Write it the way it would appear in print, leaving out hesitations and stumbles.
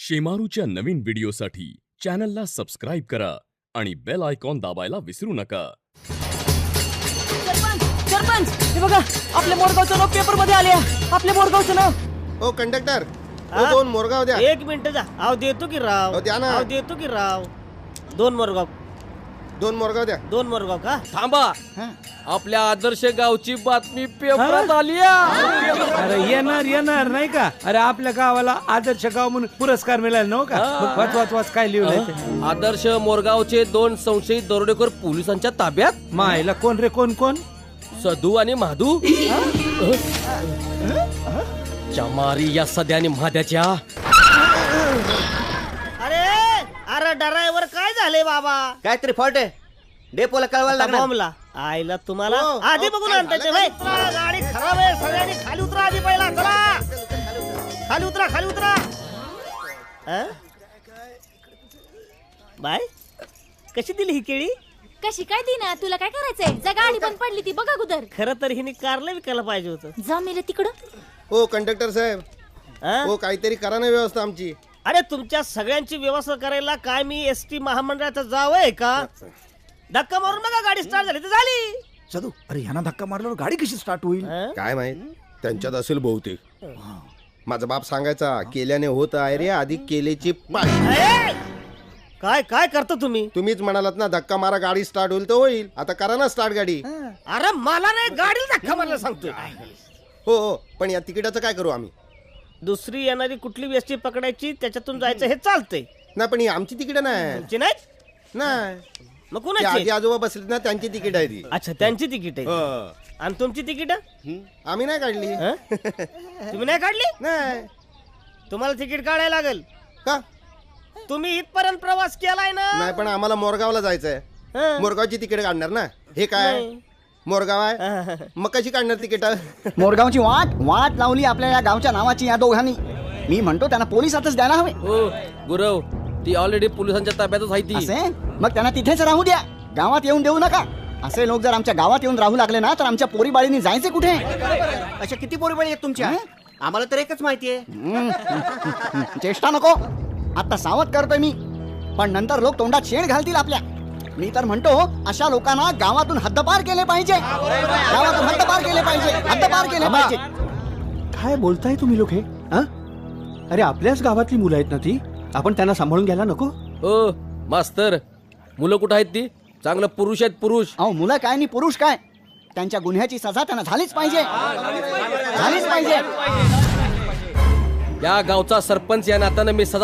शेमारूच्या नवीन व्हिडिओसाठी चॅनलला सबस्क्राईब करा आणि बेल आयकॉन दाबायला विसरू नका. सरपंच हे बघा आपल्या मोरगावचं नाव पेपर मध्ये आले. आपल्या मोरगावचं नाव. ओ कंडक्टर दोन मोरगाव द्या. एक मिनिट जा. आव देतो की राव. द्या ना. आव देतो की राव. दोन मोरगाव द्या. दोन मोरगाव का? थांबा. आपल्या आदर्श गावची बातमी पेपरात आली. अरे येणार नाही का? अरे आपल्या गावाला आदर्श गाव म्हणून पुरस्कार मिळाला नव्ह का? मग वाच काय लिहिलंय? आदर्श मोरगावचे 2 संशयित दरोडेखोर पोलिसांच्या ताब्यात. मायला कोण रे? कोण सदू आणि महादू. चमारी या सध्याने महाद्याच्या. अरे ड्रायव्हर काय झाले बाबा? काहीतरी फॉल्ट आहे. डेपोला कळवायला लागणार. बॉम्बला आईला तुम्हाला हो, आधी हो, बघून काय आणता झालं? गाडी खराब आहे. सगळ्यांनी खाली उतरा आधी पहिला. चला खाली उतरा. बाय कशी दिली ही केळी? कशी काय दिना? तुला काय करायचंय? जा गाडी बंद पडली ती बघा गुदर. खरं तर हिने कारला विकायला पाहिजे होतं. जा मेले तिकडं. ओ कंडक्टर साहेब ओ काहीतरी करा ना व्यवस्था आमची. अरे तुमच्या सगळ्यांची व्यवस्था करायला काय मी एसटी महामंडळाचा जावं का? धक्का मारून बघा गाडी स्टार्ट झाली तर झाली. सदू अरे ह्यांना धक्का मारल्यावर गाडी कशी स्टार्ट होईल? काय माहित त्यांच्यात असेल बहुतेक. माझा बाप सांगायचा केल्याने होत आहे रे आधी केलेची पाळी. काय काय करता तुम्ही? तुम्हीच म्हणालात ना धक्का मारा गाडी स्टार्ट होईल तर होईल. आता करा ना स्टार्ट गाडी. अरे मला नाही गाडीला धक्का मारायला सांगतोय. हो पण या तिकिटाचं काय करू आम्ही? दुसरी येणारी कुठली एसटी पकडायची त्याच्यातून जायचं हे चालतंय. नाही पण ही आमची तिकीट नाही. तुमची नाहीत? नाही मग ते कुणाची? आजी आजोबा बसलेत ना त्यांची तिकीट आहे ती. अच्छा त्यांची तिकीट आहे. हो. आणि तुमची तिकीट आम्ही नाही काढली. तुम्ही नाही काढली? नाही. तुम्हाला तिकीट काढायला लागेल. का? तुम्ही इथपर्यंत प्रवास केलाय ना. नाही पण आम्हाला मोरगावला जायचंय. हं. मोरगावची तिकीट काढणार ना. हे काय नाही. मोरगाव आहे मग कशी काढणार तिकीट? मोरगावची वाट लावली आपल्या या गावच्या नावाची या दोघांनी. मी म्हणतो त्यांना पोलिसातच द्यायला हवे. हो गुरव, ती ऑलरेडी पोलिसांच्या ताब्यातच आहे ती. असे मग त्यांना तिथेच राहू द्या. गावात येऊन देऊ नका. असे लोक जर आमच्या गावात येऊन राहू लागले ना तर आमच्या पोरीबाळींनी जायचे कुठे? अशा किती पोरीबाळी आहेत तुमच्या? आम्हाला तर एकच माहितीये. चेष्टा नको. आता सावध करतोय मी. पण नंतर लोक तोंडात शेण घालतील आपल्या. मी तर म्हणतो अशा लोकांना गावातून हद्दपार केले पाहिजे. हद्दपार केले पाहिजे. काय बोलताय तुम्ही लोक हे? अरे आपल्याच गावातली मुलं आहेत ना ती. आपण त्यांना सांभाळून घ्यायला नको? हो मास्तर, मुलं कुठं आहेत ती? चांगलं पुरुष आहेत पुरुष. अहो मुलं काय आणि पुरुष काय, त्यांच्या गुन्ह्याची सजा त्यांना झालीच पाहिजे. या गावचा सरपंच या नात्यानं मी सदा